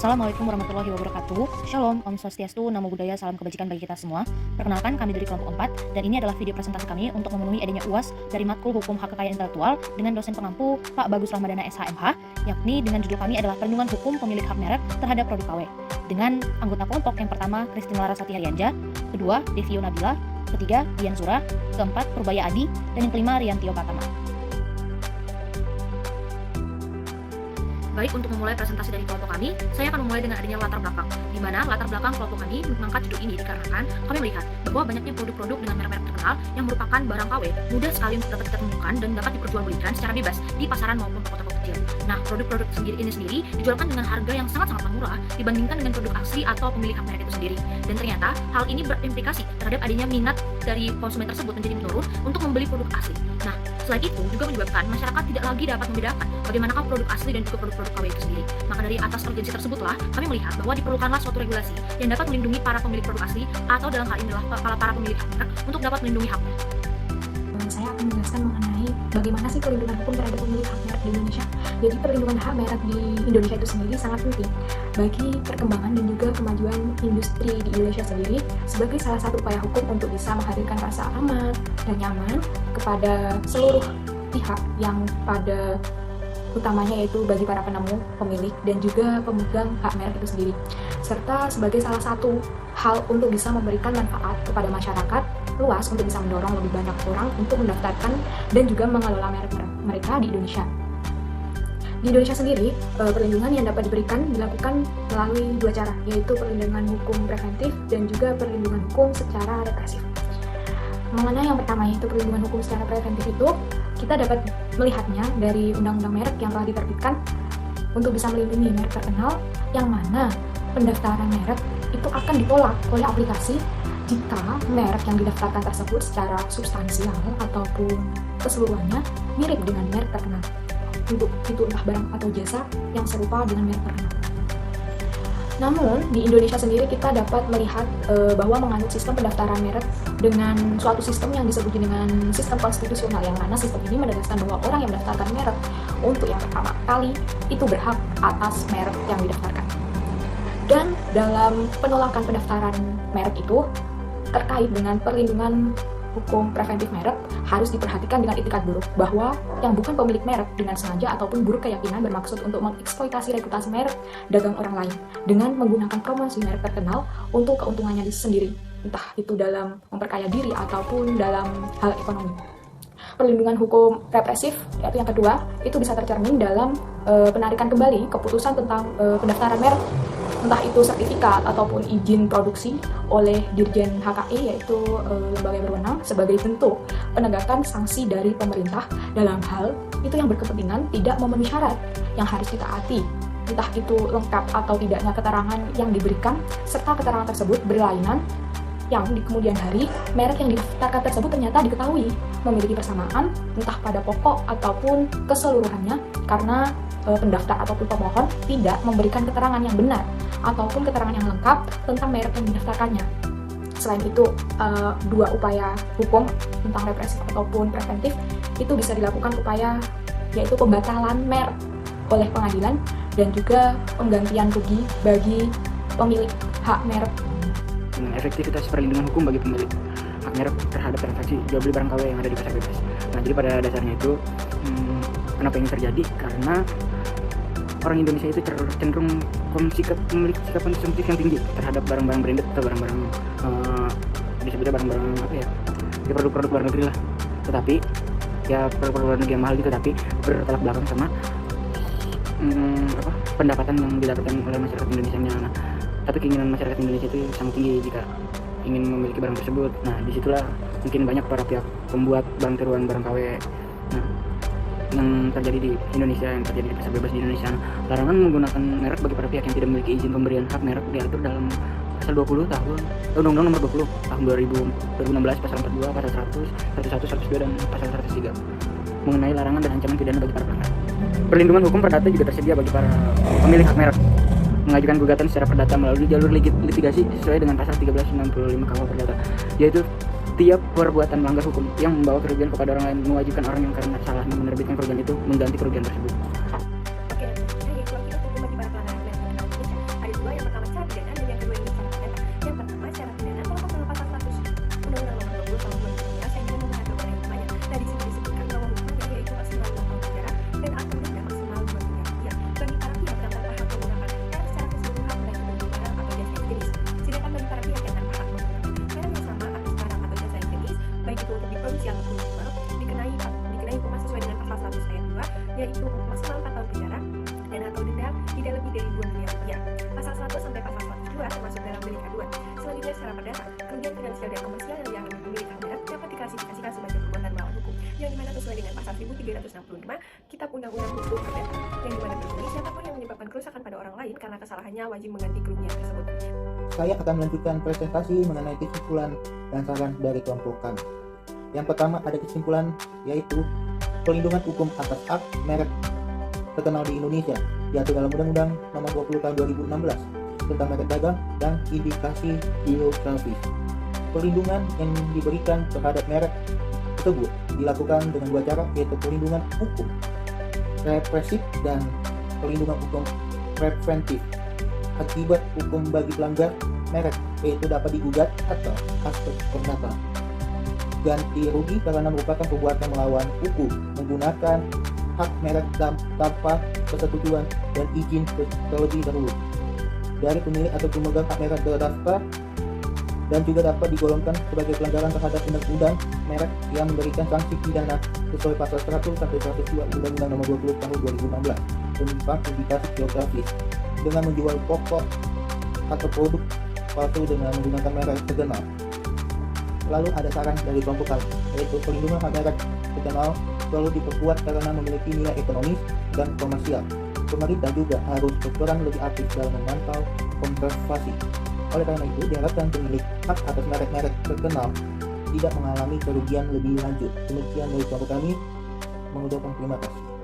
Assalamualaikum warahmatullahi wabarakatuh. Shalom, Om Swastiastu, Namo Buddhaya, salam kebajikan bagi kita semua. Perkenalkan, kami dari kelompok 4 dan ini adalah video presentasi kami untuk memenuhi adanya UAS dari matkul Hukum Hak Kekayaan Intelektual dengan dosen pengampu Pak Bagus Ramadana SHMH, yakni dengan judul kami adalah Perlindungan Hukum Pemilik Hak Merek Terhadap Produk KW. Dengan anggota kelompok yang pertama Christine Larasati Haryanja, kedua Devio Nabila, ketiga Dian Zura, keempat Purbaya Adi, dan yang kelima Riantio Pratama. Baik, untuk memulai presentasi dari kelompok kami, saya akan memulai dengan adanya latar belakang, di mana latar belakang kelompok kami mengangkat judul ini dikarenakan kami melihat bahwa banyaknya produk-produk dengan merek-merek terkenal yang merupakan barang KW mudah sekali untuk dapat kita temukan dan dapat diperjualbelikan secara bebas di pasaran maupun toko-toko kecil. Nah, produk-produk ini sendiri dijualkan dengan harga yang sangat-sangat murah dibandingkan dengan produk asli atau pemilik hak merek itu sendiri. Dan ternyata hal ini berimplikasi terhadap adanya minat dari konsumen tersebut menjadi menurun untuk membeli produk asli. Nah, selain itu juga menyebabkan masyarakat tidak lagi dapat membedakan bagaimanakah produk asli dan juga produk-produk KW itu sendiri. Maka dari atas urgensi tersebutlah kami melihat bahwa diperlukanlah suatu regulasi yang dapat melindungi para pemilik produk asli atau dalam hal ini adalah para pemilik hak merek untuk dapat melindungi haknya. Saya akan menjelaskan mengenai bagaimana sih perlindungan hukum terhadap pemilik hak merek di Indonesia. Jadi perlindungan hak merek di Indonesia itu sendiri sangat penting bagi perkembangan dan juga kemajuan industri di Indonesia sendiri sebagai salah satu upaya hukum untuk bisa menghadirkan rasa aman dan nyaman kepada seluruh pihak yang pada utamanya yaitu bagi para penemu, pemilik, dan juga pemegang hak merek itu sendiri, serta sebagai salah satu hal untuk bisa memberikan manfaat kepada masyarakat luas untuk bisa mendorong lebih banyak orang untuk mendaftarkan dan juga mengelola merek mereka di Indonesia. Di Indonesia sendiri, perlindungan yang dapat diberikan dilakukan melalui dua cara, yaitu perlindungan hukum preventif dan juga perlindungan hukum secara represif. Mengenai yang pertama yaitu perlindungan hukum secara preventif itu, kita dapat melihatnya dari undang-undang merek yang telah diterbitkan untuk bisa melindungi merek terkenal yang mana pendaftaran merek itu akan ditolak oleh aplikasi jika merek yang didaftarkan tersebut secara substansial ataupun keseluruhannya mirip dengan merek terkenal. Untuk itu entah barang atau jasa yang serupa dengan merek terkenal. Namun, di Indonesia sendiri kita dapat melihat bahwa menganut sistem pendaftaran merek dengan suatu sistem yang disebut dengan sistem konstitusional, yang mana sistem ini menegaskan bahwa orang yang mendaftarkan merek untuk yang pertama kali itu berhak atas merek yang didaftarkan. Dan dalam penolakan pendaftaran merek itu terkait dengan perlindungan hukum preventif merek harus diperhatikan dengan itikat buruk bahwa yang bukan pemilik merek dengan sengaja ataupun buruk keyakinan bermaksud untuk mengeksploitasi reputasi merek dagang orang lain dengan menggunakan promosi merek terkenal untuk keuntungannya sendiri, entah itu dalam memperkaya diri ataupun dalam hal ekonomi. Perlindungan hukum represif, yaitu yang kedua, itu bisa tercermin dalam penarikan kembali keputusan tentang pendaftaran merek, entah itu sertifikat ataupun izin produksi oleh Dirjen HKI, yaitu lembaga yang berwenang, sebagai bentuk penegakan sanksi dari pemerintah dalam hal itu yang berkepentingan tidak memenuhi syarat yang harus ditaati, entah itu lengkap atau tidaknya keterangan yang diberikan, serta keterangan tersebut berlainan yang di kemudian hari merek yang didaftarkan tersebut ternyata diketahui memiliki persamaan entah pada pokok ataupun keseluruhannya karena pendaftar ataupun pemohon tidak memberikan keterangan yang benar ataupun keterangan yang lengkap tentang merek yang didaftarkannya. Selain itu, dua upaya hukum tentang represif ataupun preventif itu bisa dilakukan upaya yaitu pembatalan merek oleh pengadilan dan juga penggantian rugi bagi pemilik hak merek. Efektivitas perlindungan hukum bagi pemilik hak merek terhadap transaksi jual beli barang KW yang ada di pasar bebas. Nah, jadi pada dasarnya itu kenapa ini terjadi? Karena orang Indonesia itu cenderung sikap konsumtif yang tinggi terhadap barang-barang branded atau barang-barang disebutnya barang-barang apa ya, produk-produk luar negeri lah. Tetapi ya produk-produk luar negeri yang mahal gitu, tapi bertolak belakang sama pendapatan yang didapatkan oleh masyarakat Indonesia. Nah, tapi keinginan masyarakat Indonesia itu sangat tinggi jika ingin memiliki barang tersebut. Nah, disitulah mungkin banyak para pihak pembuat barang tiruan barang KW yang terjadi di Indonesia, yang terjadi di pasar bebas di Indonesia. Larangan menggunakan merek bagi para pihak yang tidak memiliki izin pemberian hak merek diatur dalam pasal 20 tahun Undang-Undang Nomor 20 tahun 2016, pasal 42, pasal 100, 101, 102 dan pasal 103 mengenai larangan dan ancaman pidana bagi para pelanggar. Perlindungan hukum perdata juga tersedia bagi para pemilik hak merek mengajukan gugatan secara perdata melalui jalur litigasi sesuai dengan pasal 1395 KUH Perdata, yaitu tiap perbuatan melanggar hukum yang membawa kerugian kepada orang lain mewajibkan orang yang karena salah menerbitkan kerugian itu mengganti kerugian tersebut. Oke, jadi kalau kita hukum bagi para pelanggar merek terkenal di Indonesia miliar rupiah. Pasal 100 sampai pasal 102 termasuk dalam delik aduan. Selanjutnya secara perdata, kerugian finansial dan komersial yang dialami pemilik hak merek dapat diklasifikasikan sebagai perbuatan melawan hukum, yang dimana sesuai dengan pasal 1365 Kitab Undang-Undang Hukum Perdata, yang dimana berbunyi siapapun yang menyebabkan kerusakan pada orang lain karena kesalahannya wajib mengganti kerugian tersebut. Saya akan melanjutkan presentasi mengenai kesimpulan dan saran dari kelompok kami. Yang pertama ada kesimpulan yaitu perlindungan hukum atas hak merek terkenal di Indonesia diatur dalam Undang-Undang Nomor 20 Tahun 2016 tentang merek dagang dan indikasi geografis. Perlindungan yang diberikan terhadap merek tersebut dilakukan dengan dua cara, yaitu perlindungan hukum represif dan perlindungan hukum preventif. Akibat hukum bagi pelanggar merek yaitu dapat digugat atau aspek perdata. Ganti rugi karena merupakan perbuatan melawan hukum menggunakan hak merek tanpa persetujuan dan izin terlebih dahulu dari pemilik atau pemegang hak merek terdaftar, dan juga dapat digolongkan sebagai pelanggaran terhadap undang-undang merek yang memberikan sanksi pidana sesuai pasal 100 sampai 102 Undang-Undang Nomor 20 Tahun 2016 tentang indikasi geografis dengan menjual pokok atau produk palsu dengan menggunakan merek terkenal. Lalu ada saran dari kelompok kami, yaitu perlindungan hak merek terkenal perlu diperkuat karena memiliki nilai ekonomis dan komersial. Pemerintah juga harus berperan lebih aktif dalam memantau konservasi. Oleh karena itu, diharapkan pemilik hak atas merek-merek terkenal tidak mengalami kerugian lebih lanjut. Demikian dari kelompok kami, mengucapkan terima kasih.